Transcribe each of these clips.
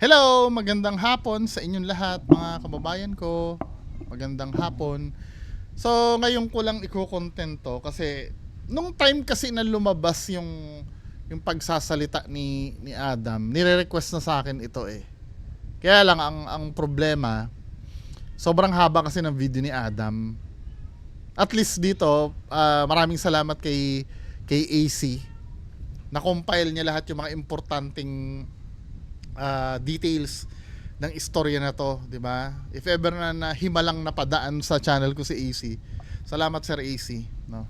Hello, magandang hapon sa inyong lahat mga kababayan ko. Magandang hapon. So, ngayon ko lang iko-content to kasi nung time kasi na lumabas yung pagsasalita ni Adam, nire-request na sa akin ito eh. Kaya lang ang problema, sobrang haba kasi ng video ni Adam. At least dito, maraming salamat kay AC. Na-compile niya lahat yung mga importanteng details ng istorya na to, 'di ba? If ever na himalang napadaan sa channel ko si AC. Salamat Sir AC, no.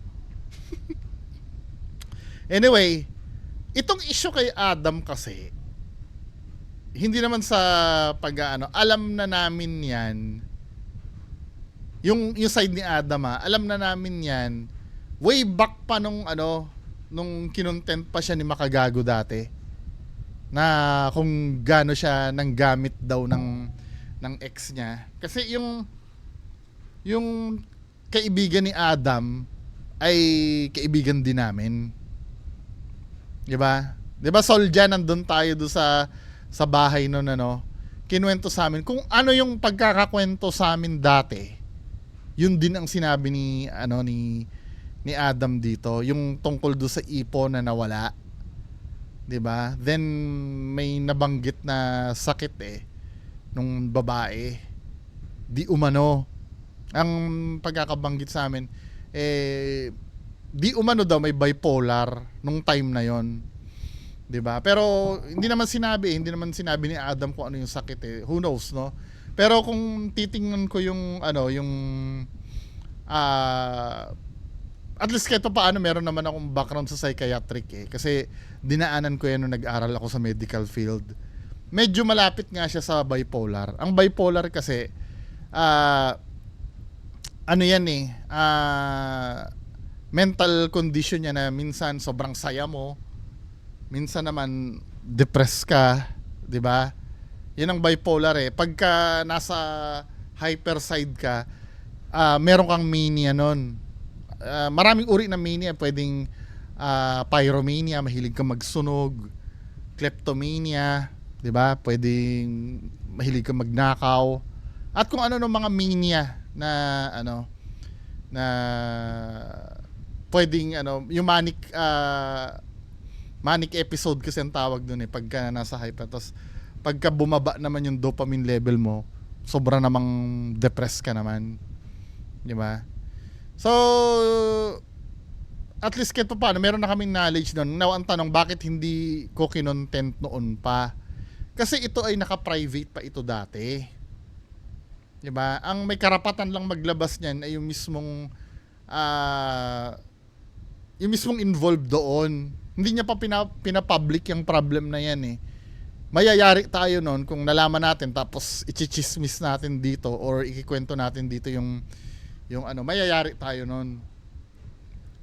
Anyway, itong issue kay Adam kasi hindi naman sa pag-aano, alam na namin 'yan. Yung side ni Adam alam na namin 'yan way back pa nung kinontent pa siya ni Makagago dati. Na kung gaano siya nang gamit daw ng ex niya. Kasi yung kaibigan ni Adam ay kaibigan din namin. 'Di ba? 'Di ba Solja nandun tayo do sa bahay noon kinuwento sa amin kung ano yung pagkakakwento sa amin dati. Yun din ang sinabi ni Adam dito, yung tungkol do sa ipo na nawala. 'Di ba? Then may nabanggit na sakit nung babae. Di umano ang pagkakabanggit sa amin di umano daw may bipolar nung time na 'yon. 'Di ba? Pero hindi naman sinabi ni Adam kung ano yung sakit Who knows, no? Pero kung titingnan ko yung at least kahit paano meron naman akong background sa psychiatric kasi dinaanan ko yan nung nag-aral ako sa medical field. Medyo malapit nga siya sa bipolar. Ang bipolar kasi ano yan mental condition niya na minsan sobrang saya mo, minsan naman depressed ka, 'di ba? Yan ang bipolar pagka nasa hyper side ka, meron kang mania nun. Maraming uri ng mania, pwedeng pyromania, mahilig kang magsunog, kleptomania, 'di ba? Pwedeng mahilig kang magnakaw, at kung ano ng mga mania na pwedeng yung manic episode kasi ang tawag doon pagka nasa hyper. Tapos pagka bumaba naman yung dopamine level mo, sobra namang depressed ka naman, 'di ba? So, at least kahit paano, meron na kaming knowledge nun. Now, ang tanong, bakit hindi ko kinontent noon pa? Kasi ito ay naka-private pa ito dati. 'Di ba? Ang may karapatan lang maglabas niyan ay yung mismong involved doon. Hindi niya pa pinapublic yung problem na yan Mayayari tayo noon kung nalaman natin tapos ichichismis natin dito or ikikwento natin dito yung mayayari tayo nun.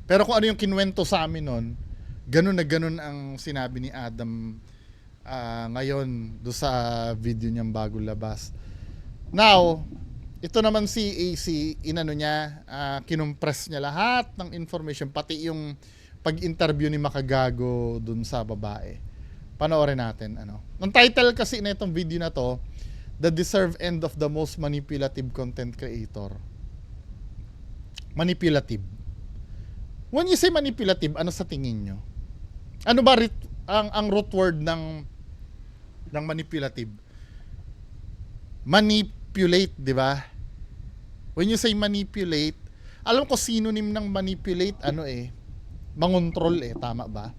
Pero kung ano yung kinwento sa amin nun, ganun na ganun ang sinabi ni Adam ngayon do sa video niyang bago labas. Now, ito naman si AC, kinumpress niya lahat ng information, pati yung pag-interview ni Makagago dun sa babae. Panoorin natin. Ang title kasi na itong video na to, The Deserved End of the Most Manipulative Content Creator. Manipulative. When you say manipulative, ano sa tingin nyo? Ano ba ang root word ng manipulative? Manipulate, di ba? When you say manipulate, alam ko synonym ng manipulate, mangontrol tama ba?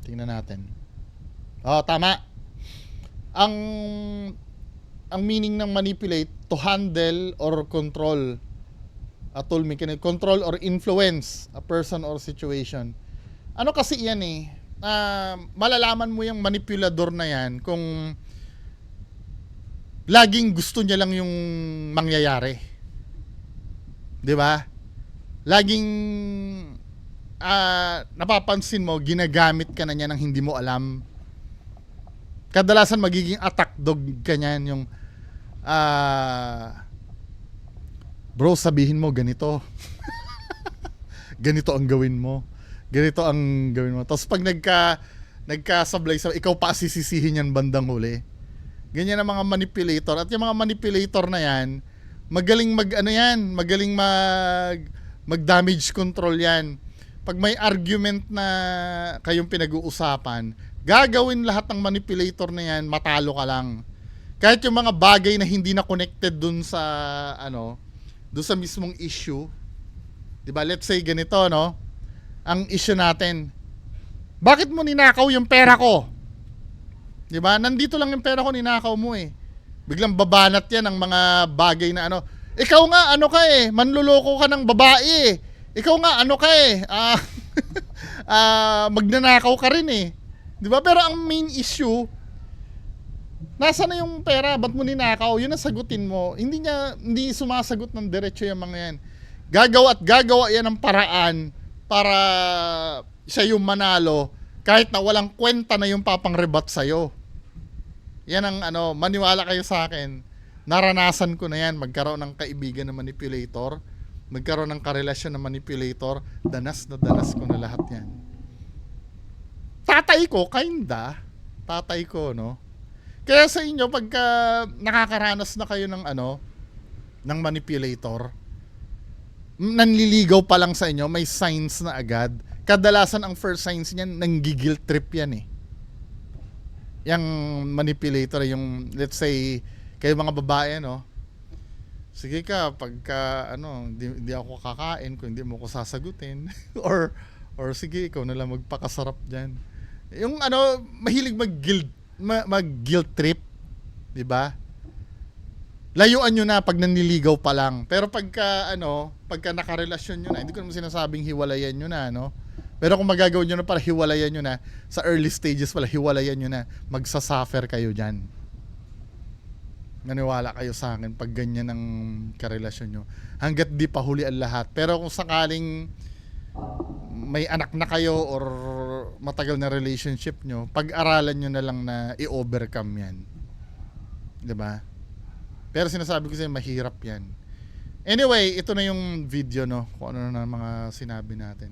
Tingnan natin. Tama. Ang meaning ng manipulate, to handle or control. Control or influence a person or situation. Ano kasi yan malalaman mo yung manipulador na yan kung laging gusto niya lang yung mangyayari. 'Di ba? Laging napapansin mo, ginagamit ka na niya nang hindi mo alam. Kadalasan magiging attack dog ka niyan, yung bro, sabihin mo ganito. Ganito ang gawin mo. Tapos pag nagkasablay sa ikaw pa sisisihin yan bandang huli. Ganyan ang mga manipulator. At yung mga manipulator na yan, magaling mag damage control yan. Pag may argument na kayong pinag-uusapan, gagawin lahat ng manipulator na yan, matalo ka lang. Kahit yung mga bagay na hindi na connected dun sa dun sa mismong issue. 'Di ba? Let's say ganito, no? Ang issue natin. Bakit mo ninakaw yung pera ko? 'Di ba? Nandito lang yung pera ko, ninakaw mo eh. Biglang babanat yan ng mga bagay na ikaw nga manluloko ka ng babae eh. Ikaw nga magnanakaw ka rin eh. 'Di ba? Pero ang main issue, nasa na yung pera? Ba't mo ninakaw? Yun ang sagutin mo. Hindi sumasagot ng diretso yung mga yan. Gagawa yan ng paraan para siya yung manalo kahit na walang kwenta na yung papang-rebat sa'yo. Yan ang maniwala kayo sa akin. Naranasan ko na yan. Magkaroon ng kaibigan na manipulator. Magkaroon ng karelasyon na manipulator. Danas na danas ko na lahat yan. Tatay ko, no? Kaya sa inyo, pagka nakakaranas na kayo ng manipulator, nanliligaw pa lang sa inyo, may signs na agad. Kadalasan ang first signs niyan, nanggigil trip yan eh. Yung manipulator, yung let's say, kayo mga babae, sige ka, pagka hindi ako kakain kung hindi mo ko sasagutin. or sige, ikaw na lang magpakasarap dyan. Yung mahilig mag-guilt trip, 'di ba? Layuan nyo na pag nanliligaw pa lang. Pero pagka nakarelasyon nyo na, hindi ko naman sinasabing hiwalayan nyo na, Pero kung magagawin nyo na para hiwalayan nyo na, sa early stages pala, hiwalayan nyo na, magsasuffer kayo dyan. Naniwala kayo sa akin pag ganyan ang karelasyon nyo. Hanggat di pa huli ang lahat. Pero kung sakaling may anak na kayo or matagal na relationship nyo, pag-aralan nyo na lang na i-overcome yan. 'Di ba? Pero sinasabi ko sa'yo, mahirap yan. Anyway, ito na yung video, kung ano na mga sinabi natin.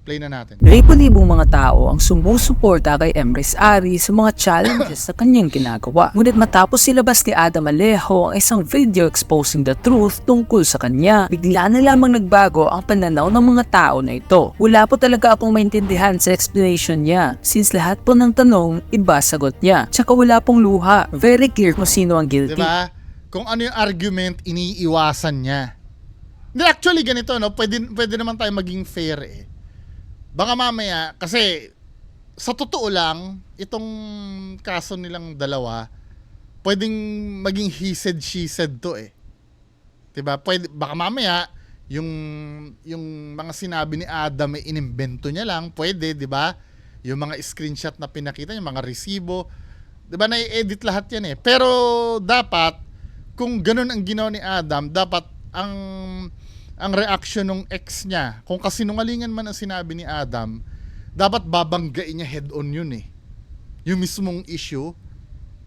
Play na natin. Libo-libong mga tao ang sumusuporta kay Emrys Ari sa mga challenges sa kanyang ginagawa. Ngunit matapos silabas ni Adam Alejo ang isang video exposing the truth tungkol sa kanya, bigla na lamang nagbago ang pananaw ng mga tao na ito. Wala po talaga akong maintindihan sa explanation niya, since lahat po ng tanong, iba sagot niya. Tsaka wala pong luha. Very clear kung sino ang guilty. Diba? Kung ano yung argument, iniiwasan niya. Hindi, actually ganito, pwede naman tayo maging fair eh. Baka mamaya, kasi sa totoo lang, itong kaso nilang dalawa, pwedeng maging he said, she said to eh. Diba? Baka mamaya, yung mga sinabi ni Adam ay inimbento niya lang, pwede, diba? Yung mga screenshot na pinakita, yung mga resibo, diba? Na-edit lahat yan eh. Pero dapat, kung ganun ang ginawa ni Adam, dapat ang reaction ng ex niya, kung kasinungalingan man ang sinabi ni Adam, dapat babanggain niya head on yun eh. Yung mismong issue.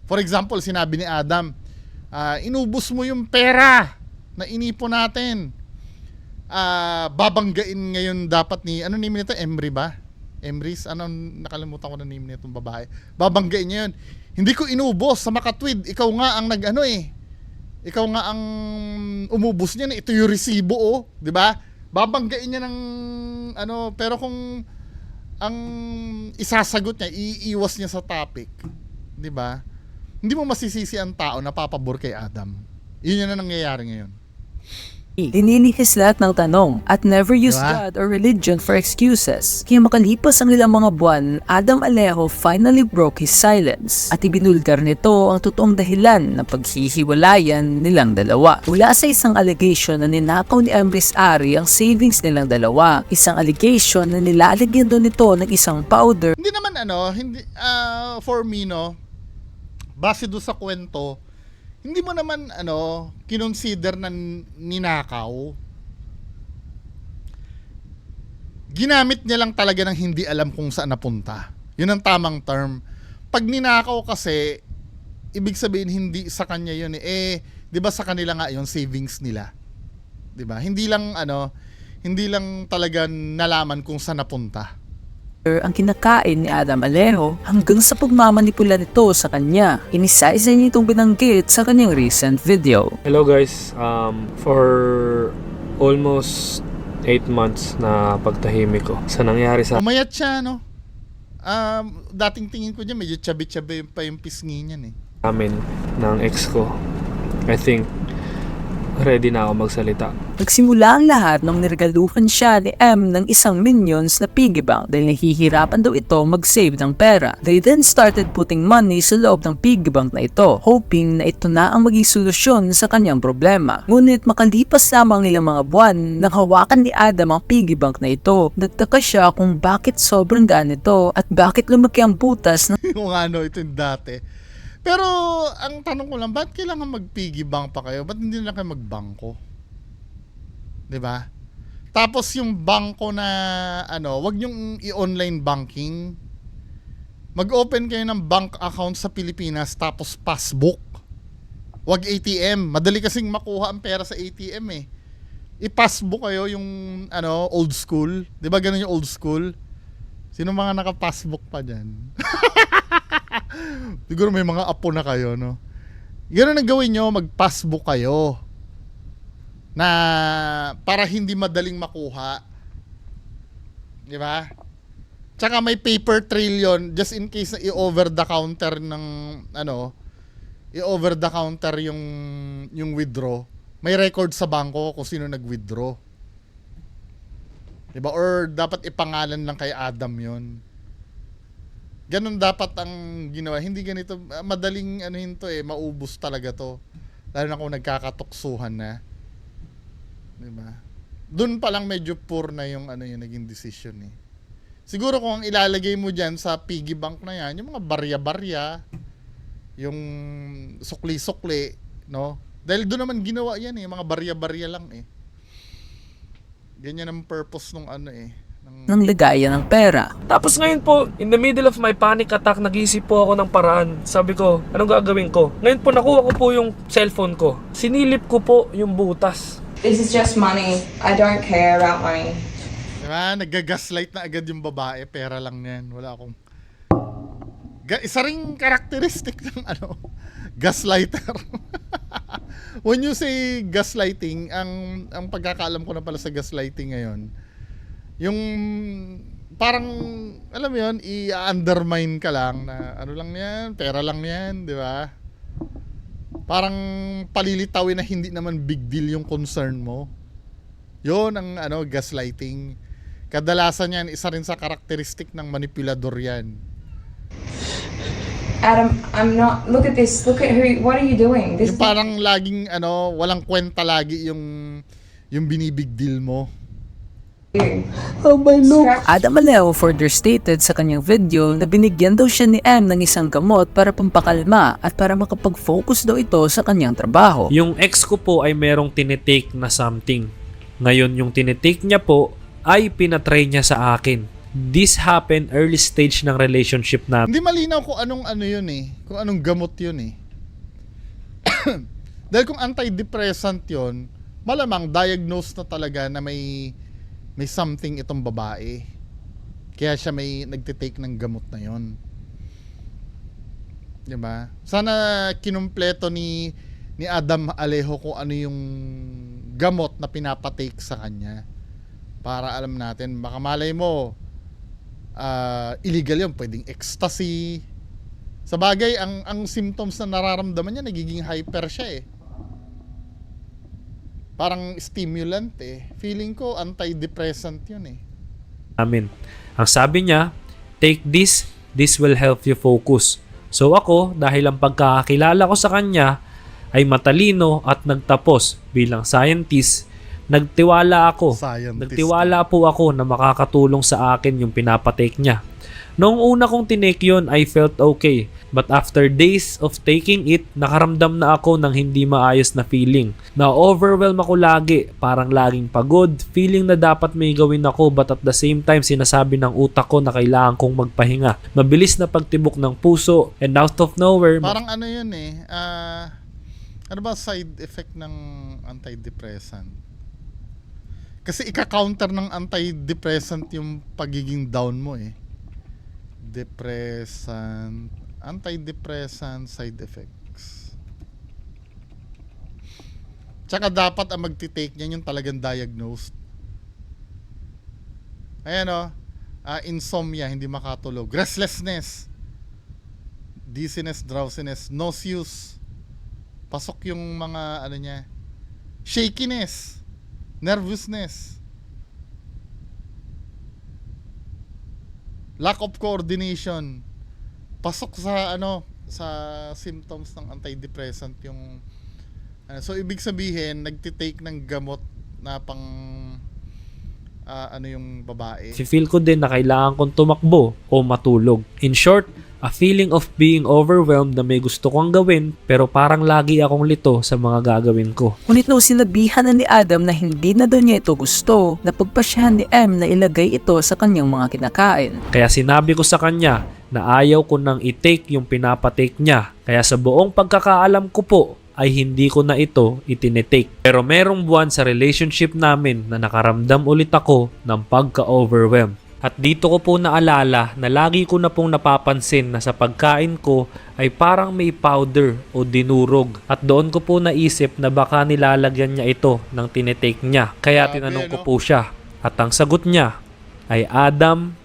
For example, sinabi ni Adam, inubos mo yung pera na inipo natin. Babanggain ngayon dapat ni, ano name nito? Emry ba? Emrys? Nakalimutan ko na name nitong babae. Babanggain niya yun. Hindi ko inubos sa makatwid. Ikaw nga ang ikaw nga ang umubos niya, ito yung resibo 'di ba? Babanggain niya ng pero kung ang isasagot niya, iiwas niya sa topic, 'di ba? Hindi mo masisisi ang tao na papabor kay Adam. Yun na nangyayari ngayon. Linilihis lahat ng tanong at never use God or religion for excuses. Kaya makalipas ang ilang mga buwan, Adam Alejo finally broke his silence at ibinulgar nito ang totoong dahilan ng paghihiwalayan nilang dalawa. Mula sa isang allegation na ninakaw ni Emrys Ari ang savings nilang dalawa, isang allegation na nilalagyan doon nito ng isang powder. Hindi naman for me base doon sa kwento, hindi mo naman kinonsider na ninakaw. Ginamit niya lang talaga ng hindi alam kung saan napunta. Yun ang tamang term. Pag ninakaw kasi, ibig sabihin hindi sa kanya yun eh. 'Di ba sa kanila nga yung savings nila. 'Di ba? Hindi lang talaga nalaman kung saan napunta. ang kinakain ni Adam Alejo hanggang sa pagmamanipula nito sa kanya. Inisa-isa niya itong binanggit sa kanyang recent video. Hello guys, for almost 8 months na pagtahimik ko sa nangyari sa Umayat siya, no? Dating tingin ko niya, medyo chubby-chubby pa yung pisngi niyan, eh. amin ng ex ko. I think ready na ako magsalita. Nagsimula ang lahat nung niregaluhan siya ni M ng isang Minions na piggy bank dahil nahihirapan daw ito mag-save ng pera. They then started putting money sa loob ng piggy bank na ito, hoping na ito na ang maging solusyon sa kanyang problema. Ngunit makalipas lamang ilang mga buwan, nang hawakan ni Adam ang piggy bank na ito, nagtaka siya kung bakit sobrang gaan ito at bakit lumaki ang butas ng Yung ano, ito yung dati. Pero, ang tanong ko lang, ba't kailangan mag-piggy bank pa kayo? Ba't hindi na kayo magbangko? 'Di ba? Tapos yung bangko na, wag yung i-online banking. Mag-open kayo ng bank account sa Pilipinas, tapos passbook. Wag ATM. Madali kasing makuha ang pera sa ATM, eh. I-passbook kayo yung, old school. 'Di ba ganun yung old school? Sino mga naka-passbook pa dyan? Siguro may mga apo na kayo, no? Ganun ang gawin nyo, mag-passbook kayo. Na para hindi madaling makuha. Di ba? Tsaka may paper trail yun, just in case na i-over the counter ng, i-over the counter yung withdraw. May record sa bangko kung sino nag-withdraw. Di ba? Or dapat ipangalan lang kay Adam yun. Ganun dapat ang ginawa. Hindi ganito, madaling maubos talaga to. Lalo na kung nagkakatuksuhan na. Diba? Doon pa lang medyo poor na yung naging decision, eh. Siguro kung ang ilalagay mo diyan sa piggy bank na yan, yung mga barya-barya, yung sukli-sukli, no? Dahil doon naman ginawa yan, eh, mga barya-barya lang, eh. Ganyan ang purpose ng ng lagayan ng pera. Tapos ngayon po, in the middle of my panic attack, nag-iisip po ako ng paraan. Sabi ko, anong gagawin ko? Ngayon po, nakuha ko po yung cellphone ko. Sinilip ko po yung butas. This is just money. I don't care about money. Diba? Nagga-gaslight na agad yung babae. Pera lang yan. Wala akong... Isa ring characteristic ng gaslighter. When you say gaslighting, ang pagkakaalam ko na pala sa gaslighting ngayon, yung parang, alam mo yun, i-undermine ka lang na lang yan, pera lang yan, di ba? Parang palilitawin na hindi naman big deal yung concern mo. Yun ang gaslighting. Kadalasan yan, isa rin sa karakteristik ng manipulador yan. Adam, I'm not. Look at this. Look at who. What are you doing? This. Yung parang laging walang kwenta lagi yung binibig deal mo. Oh my Lord! Adam Alejo further stated sa kanyang video na binigyan daw siya ni M ng isang gamot para pampakalma at para makapag-focus daw ito sa kanyang trabaho. Yung ex ko po ay merong tinitake na something. Ngayon yung tinitake niya po ay pinatry niya sa akin. This happened early stage ng relationship namin. Hindi malinaw kung anong yun, eh. Kung anong gamot yun, eh. Dahil kung antidepressant yun, malamang diagnosed na talaga na may something itong babae. Kaya siya may nagtitake ng gamot na yon. Diba? Sana kinumpleto ni Adam Alejo kung ano yung gamot na pinapatake sa kanya. Para alam natin, baka malay mo, illegal yun. Pwedeng ecstasy. Sa bagay, ang symptoms na nararamdaman niya, nagiging hyper siya, eh. Parang stimulant, eh. Feeling ko antidepressant yun, eh. Ang sabi niya, take this will help you focus. So ako, dahil ang pagkakakilala ko sa kanya ay matalino at nagtapos bilang scientist, nagtiwala po ako na makakatulong sa akin yung pinapatake niya. Noong una kong tinake yun, I felt okay. But after days of taking it, nakaramdam na ako ng hindi maayos na feeling. Na-overwhelm ako lagi, parang laging pagod, feeling na dapat may gawin ako but at the same time sinasabi ng utak ko na kailangan kong magpahinga. Mabilis na pagtibok ng puso and out of nowhere... Parang yun, eh. Ano ba side effect ng antidepressant? Kasi ika-counter ng antidepressant yung pagiging down mo, eh. antidepressant side effects. Tsaka dapat ang magti-take niyan yung talagang diagnosed. Ayan o, insomnia, hindi makatulog, restlessness, dizziness, drowsiness, nauseous, pasok yung mga ano niya, shakiness, nervousness, lack of coordination. Pasok sa sa symptoms ng antidepressant yung so ibig sabihin nagti-take ng gamot na pang yung babae. Feel ko din na kailangan kong tumakbo o matulog. In short, a feeling of being overwhelmed na may gusto kong gawin pero parang lagi akong lito sa mga gagawin ko. Ngunit nung sinabihan na ni Adam na hindi na daw niya ito gusto, napagpasyahan ni M na ilagay ito sa kanyang mga kinakain. Kaya sinabi ko sa kanya na ayaw ko nang i-take yung pinapatake niya. Kaya sa buong pagkakaalam ko po ay hindi ko na ito itinetake. Pero merong buwan sa relationship namin na nakaramdam ulit ako ng pagka-overwhelmed. At dito ko po naalala na lagi ko na pong napapansin na sa pagkain ko ay parang may powder o dinurog. At doon ko po naisip na baka nilalagyan niya ito ng tinetake niya. Kaya tinanong ko po siya. At ang sagot niya ay, Adam,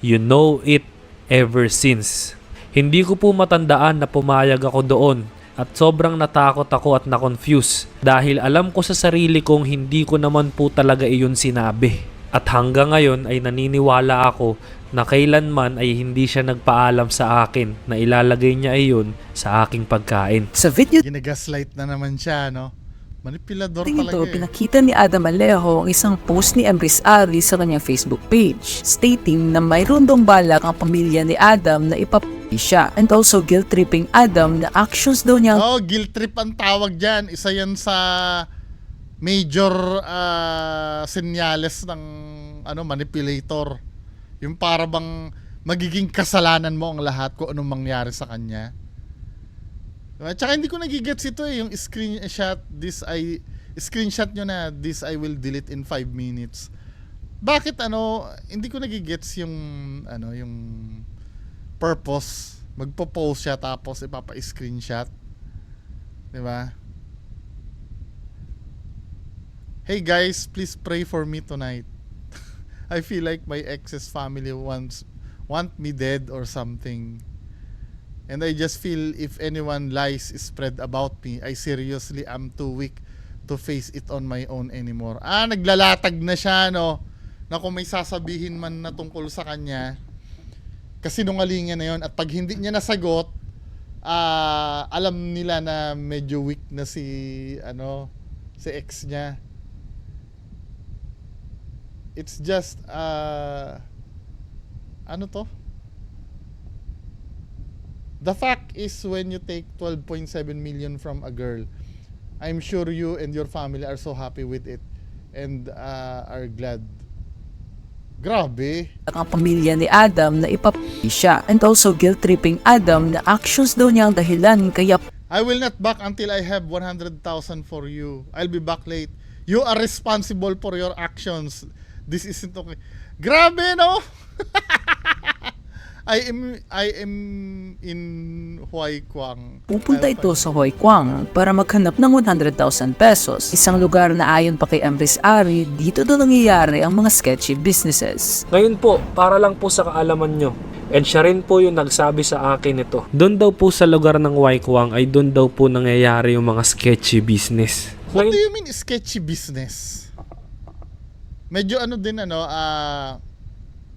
you know it ever since. Hindi ko po matandaan na pumayag ako doon. At sobrang natakot ako at na-confuse dahil alam ko sa sarili kong hindi ko naman po talaga iyon sinabi. At hanggang ngayon ay naniniwala ako na kailanman ay hindi siya nagpaalam sa akin na ilalagay niya iyon sa aking pagkain. Sa video Ginagaslight na naman siya, no? Manipulador ito, talaga eh. pinakita ni Adam Alejo ang isang post ni Empress Ari sa kanyang Facebook page, stating na mayroon dong balak ang pamilya ni Adam na ipapatay siya, and also guilt-tripping Adam na actions daw niya Oh, guilt trip ang tawag dyan. Isa yan sa major senyales ng manipulator. Yung para bang magiging kasalanan mo ang lahat kung anong mangyari sa kanya. At saka hindi ko nagigets ito eh, yung screenshot nyo na this I will delete in 5 minutes. Bakit hindi ko nagigets yung yung purpose. Magpo-post siya tapos ipapa-screenshot. 'Di ba? Hey guys, please pray for me tonight. I feel like my ex's family want me dead or something. And I just feel if anyone lies spread about me, I seriously am too weak to face it on my own anymore. Naglalatag na siya, no? Na kung may sasabihin man na tungkol sa kanya, kasinungalingan na yon. At pag hindi niya nasagot, alam nila na medyo weak na si ex niya. It's just, the fact is when you take 12.7 million from a girl, I'm sure you and your family are so happy with it and are glad. Grabe. ang pamilya ni Adam na ipapatay siya, and also guilt-tripping Adam na actions daw niya ang dahilan kaya I will not back until I have 100,000 for you. I'll be back late. You are responsible for your actions. This isn't okay. Grabe, no? I am in Huay Kwang. pupunta ito sa Hoi Kwang para maghanap ng 100,000 pesos. Isang lugar na ayon pa kay Empress Ari, dito daw nangyayari ang mga sketchy businesses. Ngayon po, para lang po sa kaalaman nyo, and siya rin po yung nagsabi sa akin ito. Doon daw po sa lugar ng Waikwang ay doon daw po nangyayari yung mga sketchy business. What do you mean sketchy business? Medyo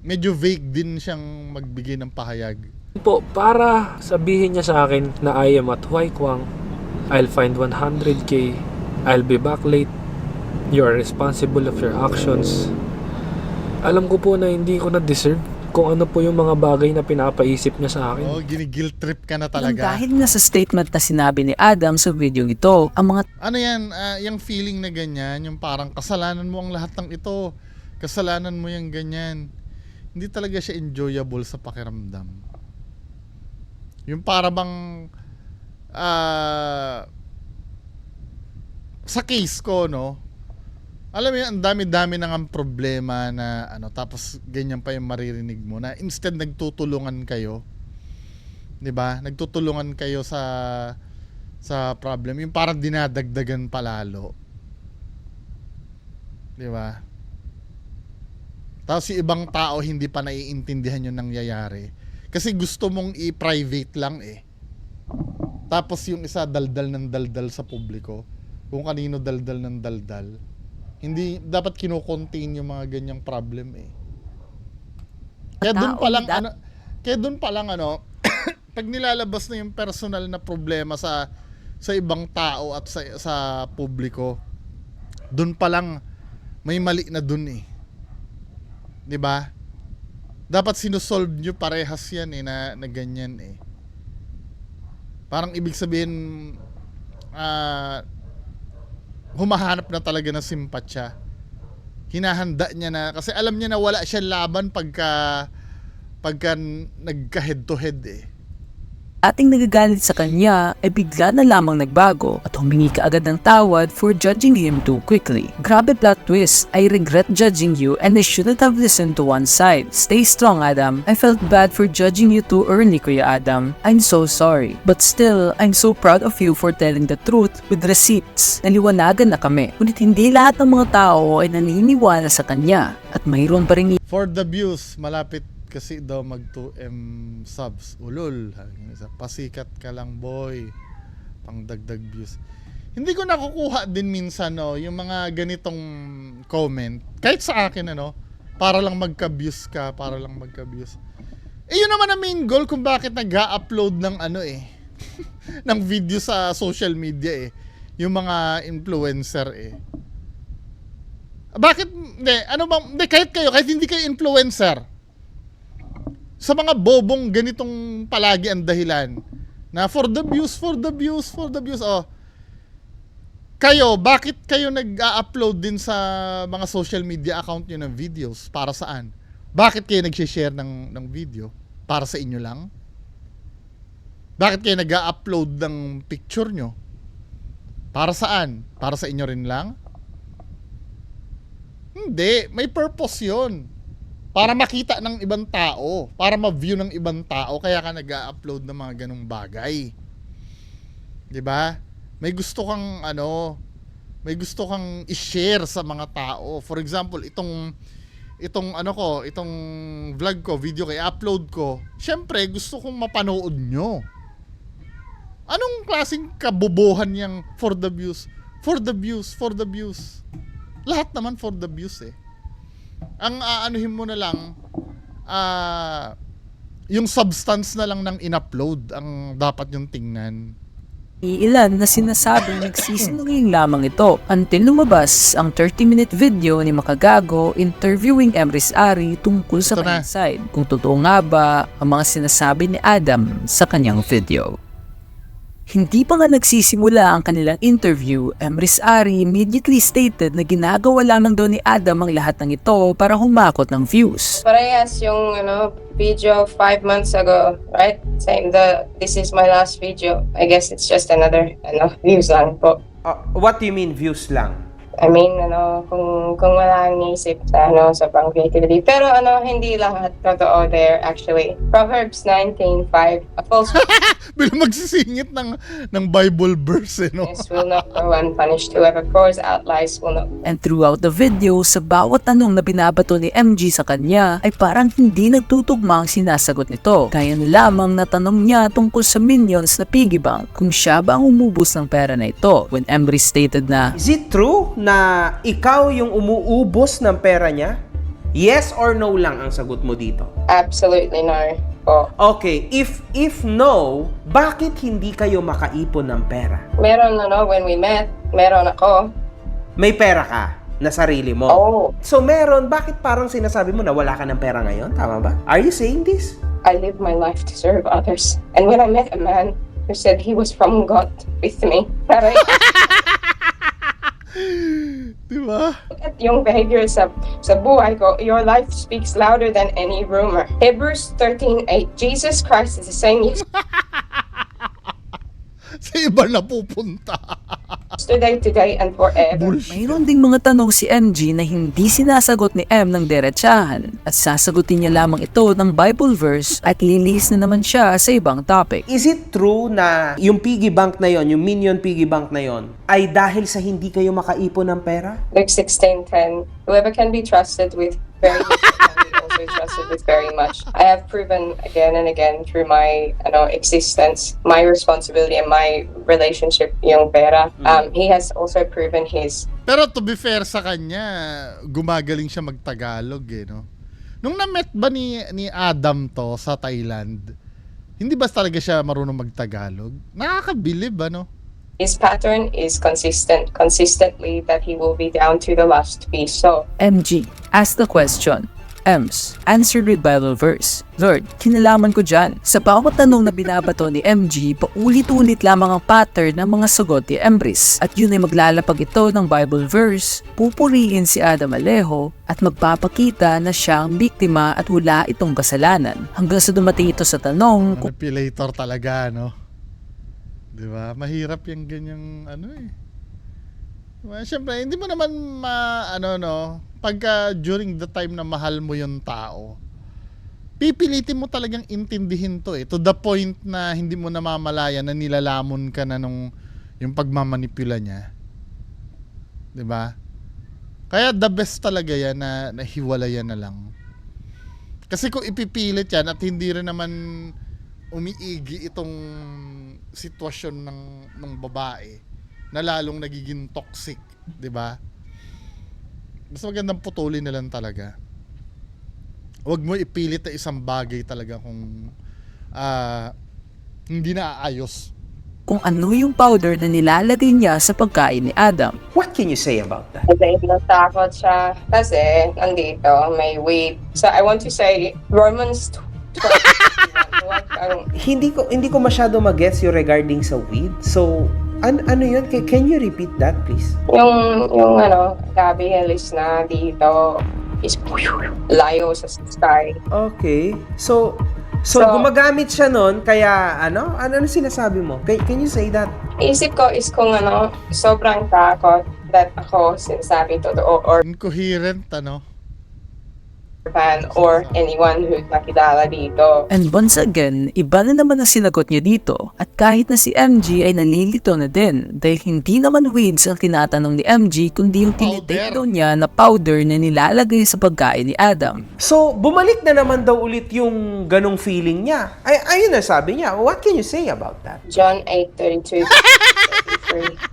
medyo vague din siyang magbigay ng pahayag. Po, para sabihin niya sa akin na I am at Waikwang, I'll find 100k, I'll be back late, you are responsible of your actions. Alam ko po na hindi ko na-deserve kung ano po yung mga bagay na pinapaisip niya sa akin. Oh, gini-guilt trip ka na Nang talaga. dahil na sa statement na sinabi ni Adam sa video ito, ang mga Ano yan, yung feeling na ganyan, yung parang kasalanan mo ang lahat ng ito. Kasalanan mo yung ganyan. Hindi talaga siya enjoyable sa pakiramdam. Yung para bang sa case ko, no, Alam mo yun, ang dami-dami nang ang problema na ano, tapos ganyan pa yung maririnig mo na instead nagtutulungan kayo. 'Di ba? Nagtutulungan kayo sa problem, yung parang dinadagdagan palalo. 'Di ba? Tapos yung ibang tao hindi pa naiintindihan yung nangyayari. Kasi gusto mong i-private lang eh. Tapos yung isa daldal ng daldal sa publiko. Kung kanino daldal ng daldal. Hindi dapat kino-contain yung mga ganyang problem eh. Kaya doon pa lang pag nilalabas na yung personal na problema sa ibang tao at sa publiko, doon pa lang may mali na doon eh. 'Di ba? Dapat sinusolve nyo parehas yan eh na ganyan eh. Parang ibig sabihin humahanap na talaga ng simpatya. Hinahanda niya na kasi alam niya na wala siya laban pagka nagka head to head eh. Ating nagagalit sa kanya ay bigla na lamang nagbago at humingi kaagad ng tawad for judging him too quickly. Grabe plot twist, I regret judging you and I shouldn't have listened to one side. Stay strong, Adam. I felt bad for judging you too early, Kuya Adam. I'm so sorry. But still, I'm so proud of you for telling the truth with receipts. Naliwanagan na kami. Ngunit hindi lahat ng mga tao ay naniniwala sa kanya at mayroon pa rin For the views, malapit kasi daw mag 2M subs. Ulol. Pasikat ka lang, boy. Pang dagdag views. Hindi ko nakukuha din minsan yung mga ganitong comment. Kahit sa akin para lang magka-views ka, para lang magka-views. Yun naman ang main goal kung bakit nag-upload ng ng video sa social media eh. Yung mga influencer eh. Bakit kahit hindi kayo influencer. Sa mga bobong ganitong palagi ang dahilan na for the views. Kayo, bakit kayo nag-upload din sa mga social media account nyo ng videos? Para saan? Bakit kayo nag-share ng video? Para sa inyo lang? Bakit kayo nag-upload ng picture nyo? Para saan? Para sa inyo rin lang? Hindi, may purpose yun. Para makita ng ibang tao, para ma-view ng ibang tao, kaya ka nag-upload ng mga ganung bagay. 'Di ba? May gusto kang i-share sa mga tao. For example, itong vlog ko, video ko, i-upload ko. Syempre, gusto kong mapanood nyo. Anong klaseng kabobohan yang for the views? For the views. Lahat naman for the views eh. Ang aanuhin mo na lang yung substance na lang ng in-upload ang dapat yung tingnan. ilan na sinasabing nagsisinungaling lamang ito until lumabas ang 30-minute video ni Makagago interviewing Emrys Ari tungkol sa Ito na. kanyang side. Kung totoo nga ba ang mga sinasabi ni Adam sa kanyang video. Hindi pa nga nagsisimula ang kanilang interview, Emrys Ari immediately stated na ginagawa lamang daw ni Adam ang lahat ng ito para humakot ng views. Parehas yung video 5 months ago, right? Saying this is my last video. I guess it's just another views lang po. What do you mean views lang? I mean, kung wala ang isip sa pang creativity. Pero hindi lahat totoo there actually. Proverbs 19:5, a false Bilang magsisingit ng Bible verse witness will not go unpunished. Whoever pours out lies will not. And throughout the video, sa bawat tanong na binabato ni MG sa kanya ay parang hindi nagtutugma ang sinasagot nito. Kaya na lamang natanong niya tungkol sa Minions na piggy bank kung siya ba ang umubos ng pera na ito. When Emrys stated na, Is it true na ikaw yung umuubos ng pera niya? Yes or no lang ang sagot mo dito. Absolutely no. Po. Okay, if no, bakit hindi kayo makaipon ng pera? Meron when we met, meron ako. May pera ka na sarili mo. Oh, So meron, bakit parang sinasabi mo na wala ka ng pera ngayon? Tama ba? Are you saying this? I live my life to serve others. And when I met a man who said he was from God with me, parang Diba? at yung behavior sa buhay ko, your life speaks louder than any rumor. Hebrews 13:8, Jesus Christ is the same Sa iba na pupunta. today, and forever. Bullshit. Mayroon ding mga tanong si MG na hindi sinasagot ni M ng derechahan at sasagutin niya lamang ito ng Bible verse at lilihis na naman siya sa ibang topic. Is it true na yung piggy bank na yon, yung Minion piggy bank na yon, ay dahil sa hindi kayo makaipon ng pera? Luke 16:10. Whoever can be trusted with very little can be also trusted with very much. I have proven again and again through my existence, my responsibility and my relationship yung pera. He has also proven his. Pero to be fair sa kanya, gumagaling siya magtagalog eh, no? Nung na-met ba ni Adam to sa Thailand, hindi ba talaga siya marunong magtagalog? Nakakabilib, ano? His pattern is consistently that he will be down to the last piece. So, MG, ask the question. Ems, answered with Bible verse. Lord, kinalaman ko dyan. Sa bawat tanong na binabato ni MG, paulit-ulit lamang ang pattern ng mga sagot ni Embris. At yun ay maglalapag ito ng Bible verse, pupurihin si Adam Alejo at magpapakita na siya ang biktima at wala itong kasalanan. Hanggang sa dumating ito sa tanong kung Manipulator talaga, no? Di ba? Mahirap yung ganyang ano eh. Diba? Siyempre, hindi mo naman pagka during the time na mahal mo yung tao, pipilitin mo talagang intindihin to eh. To the point na hindi mo namamalaya na nilalamon ka na nung yung pagmamanipula niya. Di ba? Kaya the best talaga yan na hiwalayan na lang. Kasi kung ipipilit yan at hindi rin naman umiigi itong sitwasyon ng babae na lalong nagiging toxic, 'di ba? Mas magandang putulin na lang talaga. Huwag mo ipilit na isang bagay talaga kung hindi na aayos. kung ano yung powder na nilalagay niya sa pagkain ni Adam. What can you say about that? Kasi natakot siya kasi nandito may weight. So I want to say Romans 12. Hindi ko masyado mag-gets yung regarding sa weed. So, ano yun? Can you repeat that, please? yung gabi helis na dito is layo sa sky. Okay. So gumagamit siya nun, kaya ano sinasabi mo? Can you say that? Isip ko is kung sobrang takot that ako sinasabi totoo or Incoherent, fan or anyone who's nakilala dito. And once again, iba na naman ang sinagot niya dito. At kahit na si MG ay nalilito na din dahil hindi naman weeds ang tinatanong ni MG kundi yung tinitake daw niya na powder na nilalagay sa pagkain ni Adam. So, bumalik na naman daw ulit yung ganong feeling niya. Ayun na sabi niya. What can you say about that? John 8:32.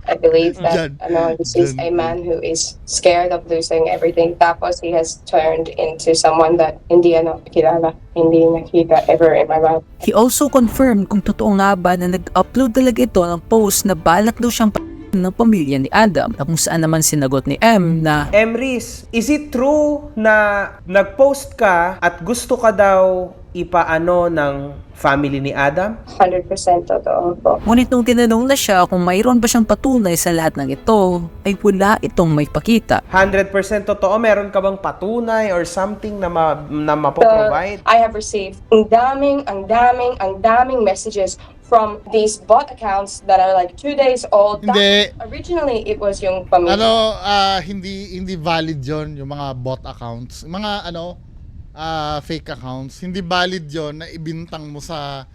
I believe that this is a John. man who is scared of losing everything. Tapos he has turned into someone that hindi kilala, hindi nakita ever in my life. He also confirmed kung totoo nga ba na nag-upload talaga ito ng post na balak daw siyang ng pamilya ni Adam, na kung saan naman sinagot ni M na Emrys, is it true na nag-post ka at gusto ka daw ipaano ng family ni Adam? 100% totoo po. ngunit nung tinanong na siya kung mayroon ba siyang patunay sa lahat ng ito, ay wala itong may pakita. 100% totoo? Meron ka bang patunay or something na mapoprovide? I have received ang daming messages from these bot accounts that are like 2 days old. Hindi. Originally, it was yung pamilya. Hindi valid yon yung mga bot accounts. Mga fake accounts. Hindi valid yon na ibintang mo sa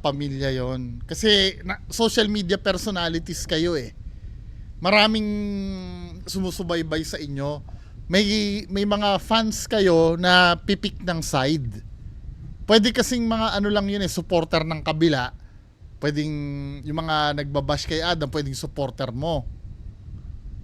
pamilya yon. Kasi social media personalities kayo eh. Maraming sumusubaybay sa inyo. May mga fans kayo na pipik ng side. Pwede kasing mga lang yun supporter ng kabila. Pwedeng yung mga nagbabash kay Adam, pwedeng supporter mo.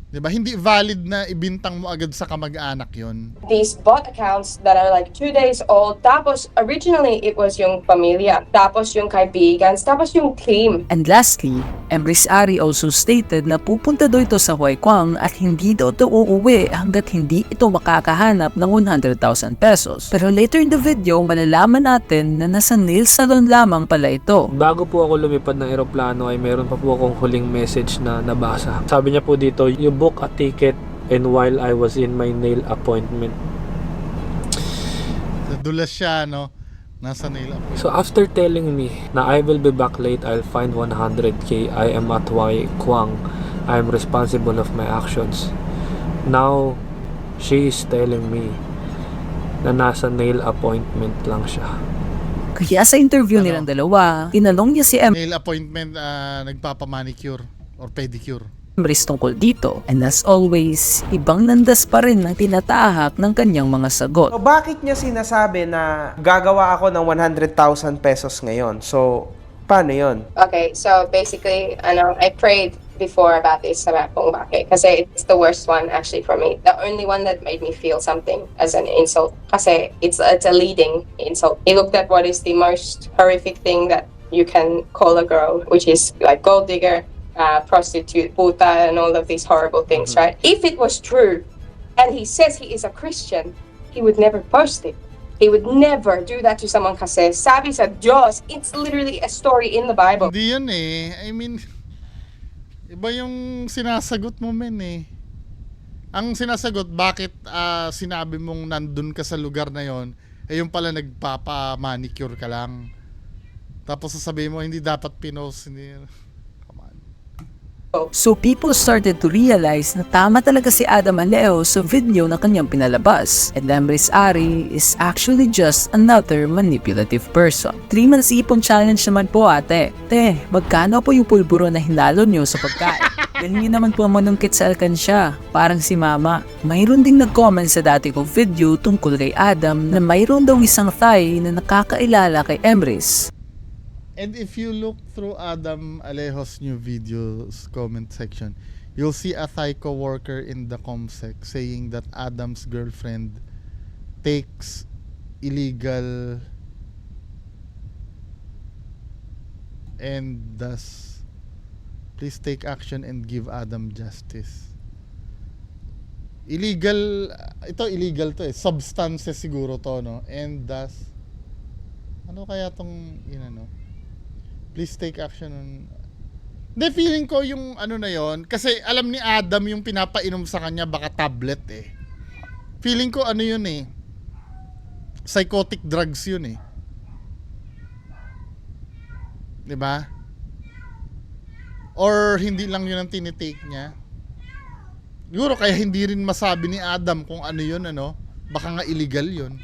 Diba? Hindi valid na ibintang mo agad sa kamag-anak yun. These bot accounts that are like 2 days old. Tapos, originally, it was yung pamilya. Tapos yung kaibigan. Tapos yung team. And lastly, Emrys Ari also stated na pupunta daw ito sa Huay Kwang at hindi daw ito uuwi hanggat hindi ito makakahanap ng 100,000 pesos. Pero later in the video, malalaman natin na nasa nail salon lamang pala ito. Bago po ako lumipad ng eroplano ay meron pa po akong huling message na nabasa. Sabi niya po dito, you book a ticket and while I was in my nail appointment. Nadulas siya, nasa nail up. So after telling me na I will be back late, I'll find 100k, I am at Huay Kwang. I'm responsible of my actions. Now, she is telling me na nasa nail appointment lang siya. Kaya sa interview Ano? nilang dalawa, tinanong niya si Nail appointment, nagpapamanicure or pedicure. Emrys tungkol dito. And as always, ibang landas pa rin ang tinatahak ng kanyang mga sagot. So, bakit niya sinasabi na gagawa ako ng 100,000 pesos ngayon? So, paano yon? Okay, so basically, I prayed before about this naman kung bakit. Kasi it's the worst one actually for me. The only one that made me feel something as an insult. Kasi it's a leading insult. He looked at what is the most horrific thing that you can call a girl, which is like gold digger, prostitute, puta, and all of these horrible things, right? If it was true, and he says he is a Christian, he would never post it. He would never do that to someone kasi sabi sa Diyos, it's literally a story in the Bible. Hindi yun eh. I mean, iba yung sinasagot mo, men eh. Ang sinasagot, bakit sinabi mong nandun ka sa lugar na yon, eh yung pala nagpapa-manicure ka lang. Tapos sasabihin mo, hindi dapat pinost. Hindi. Come on. So people started to realize na tama talaga si Adam Alejo sa video na kanyang pinalabas. And Emrys Ari is actually just another manipulative person. 3 months ipon challenge naman po ate. Te, magkano po yung pulburo na hinalo nyo sa pagkain? Dahil niyo naman po manungkit sa alkansya, parang si mama. Mayroon ding nag-comment sa dati kong video tungkol kay Adam na mayroon daw isang Thai na nakakailala kay Emrys. And if you look through Adam Alejo's new videos comment section, you'll see a Thai co-worker in the comsec saying that Adam's girlfriend takes illegal and thus please take action and give Adam justice. Illegal, ito illegal to eh. Substances siguro to, no? And thus, ano kaya tong, please take action on... Hindi, feeling ko yung ano na yon, kasi alam ni Adam yung pinapainom sa kanya baka tablet eh. Feeling ko ano yun eh, psychotic drugs yun eh. 'Di ba? Or hindi lang yun ang tinitake niya. Siguro kaya hindi rin masabi ni Adam kung ano yun, baka nga illegal yun.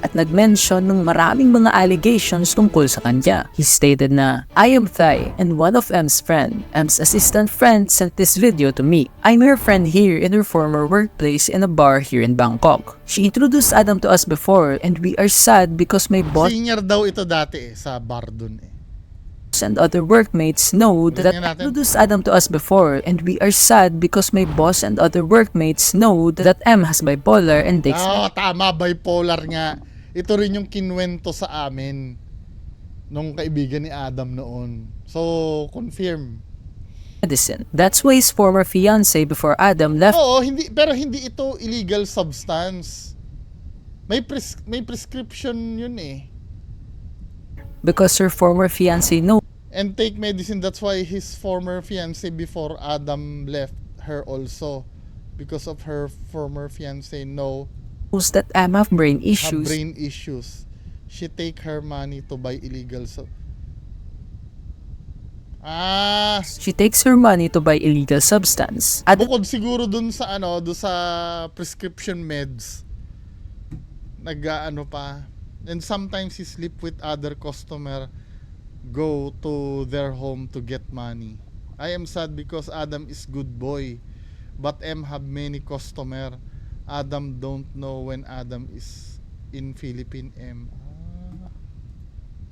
At nag-mention ng maraming mga allegations tungkol sa kanya. He stated na, I am Thai and one of M's friend. M's assistant friend sent this video to me. I'm her friend here in her former workplace in a bar here in Bangkok. She introduced Adam to us before and we are sad because my boss Senior daw ito dati eh, sa bar dun eh. and other workmates know that Ganyan natin. introduced Adam to us before and we are sad because my boss and other workmates know that M has bipolar and takes Tama, bipolar nga. Ito rin yung kinwento sa amin nung kaibigan ni Adam noon. So, confirm. medicine. That's why his former fiancé before Adam left Oo, pero hindi ito illegal substance. May prescription yun eh. because her former fiancé knows And take medicine, that's why his former fiancé before Adam left her also. Because of her former fiancé that M have brain have issues. brain issues. She take her money to buy illegal She takes her money to buy illegal substance. At bukod siguro dun sa dun sa prescription meds. Pa. And sometimes he sleep with other customer, go to their home to get money. I am sad because Adam is good boy, but M have many customer. Adam don't know when Adam is in Philippine M.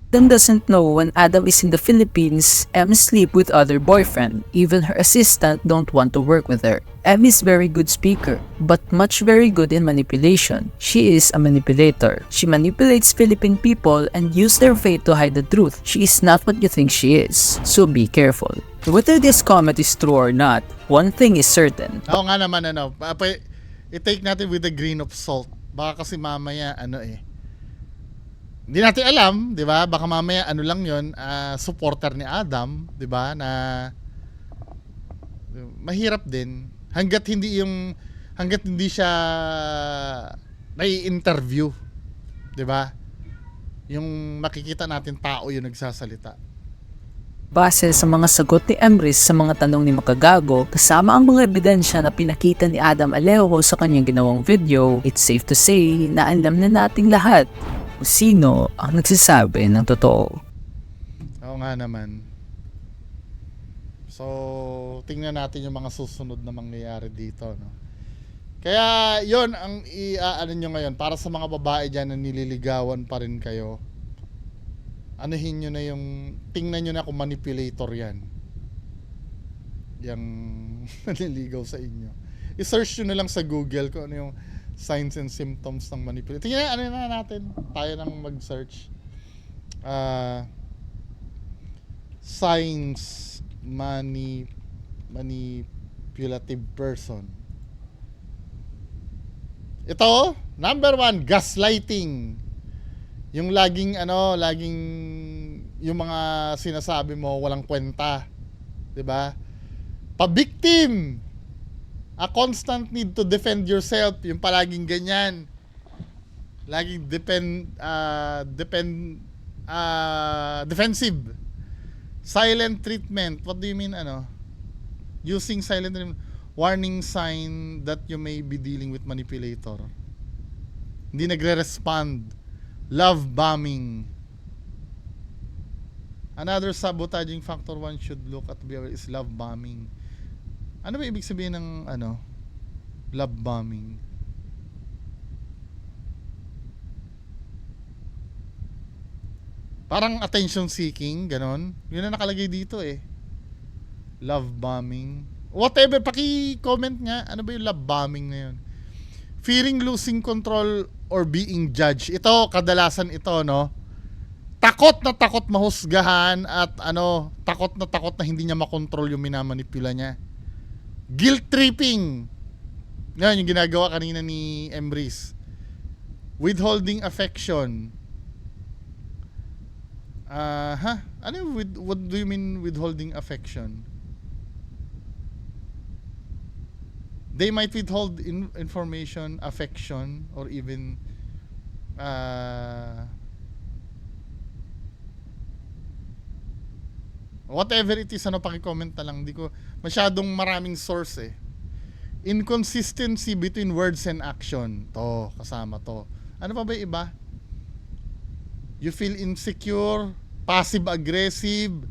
Adam doesn't know when Adam is in the Philippines, M sleep with other boyfriend. Even her assistant don't want to work with her. M is very good speaker, but much very good in manipulation. She is a manipulator. She manipulates Philippine people and use their faith to hide the truth. She is not what you think she is. So be careful. Whether this comment is true or not, one thing is certain. Oo nga naman i-take natin with a grain of salt. Baka kasi mamaya hindi natin alam, 'di ba? Baka mamaya lang 'yon, supporter ni Adam, 'di ba? Na mahirap din hangga't hindi siya nai-interview, 'di ba? Yung makikita natin tao yung nagsasalita. Base sa mga sagot ni Emrys sa mga tanong ni Makagago, kasama ang mga ebidensya na pinakita ni Adam Alejo sa kanyang ginawang video, it's safe to say na alam na nating lahat kung sino ang nagsasabi ng totoo. Oo nga naman. So, tingnan natin yung mga susunod na mangyayari dito, no? Kaya, yon ang iaano nyo ngayon. Para sa mga babae dyan na nililigawan pa rin kayo, anuhin nyo na yung, tingnan nyo na kung manipulator yan. Yang naliligaw sa inyo. I-search nyo na lang sa Google kung ano yung signs and symptoms ng manipulator. Tingnan, ano na natin? Tayo nang mag-search. Signs manipulative person. Ito, number 1, gaslighting. Yung laging yung mga sinasabi mo walang kwenta, 'di ba? Pa-victim. A constant need to defend yourself, yung palaging ganyan. Laging defensive. Silent treatment. What do you mean using silent treatment? Warning sign that you may be dealing with manipulator. Hindi nagre-respond. Love bombing. Another sabotaging factor one should look at is love bombing. Ano ba ibig sabihin ng love bombing? Parang attention seeking, ganon. Yun na nakalagay dito eh. Love bombing. Whatever, paki-comment nga, ano ba yung love bombing na yun? Fearing losing control or being judged. Ito, kadalasan ito, no? Takot na takot mahusgahan at takot na hindi niya makontrol yung minamanipula niya. Guilt tripping. Yan, yung ginagawa kanina ni Emrys. Withholding affection. What do you mean withholding affection? They might withhold information, affection, or even whatever it is, paki-comment na lang. Di ko masyadong maraming source eh. Inconsistency between words and action. To, kasama to. Ano pa ba yung iba? You feel insecure, passive-aggressive,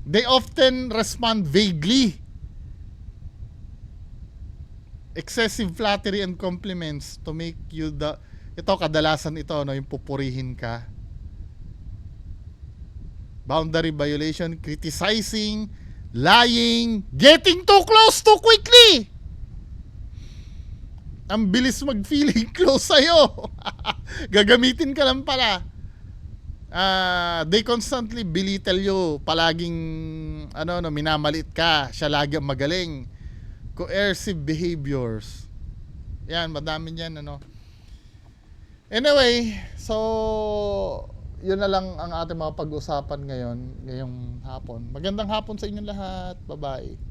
they often respond vaguely. Excessive flattery and compliments to make you ito, kadalasan ito, yung pupurihin ka. Boundary violation, criticizing, lying, getting too close too quickly. Ang bilis mag-feeling close sa'yo. Gagamitin ka lang pala. They constantly belittle you. Palaging minamalit ka. Siya lagi ang magaling. Coercive behaviors. Yan, madami yan Anyway, so yun na lang ang ating mga pag-usapan ngayong hapon. Magandang hapon sa inyong lahat. Bye-bye.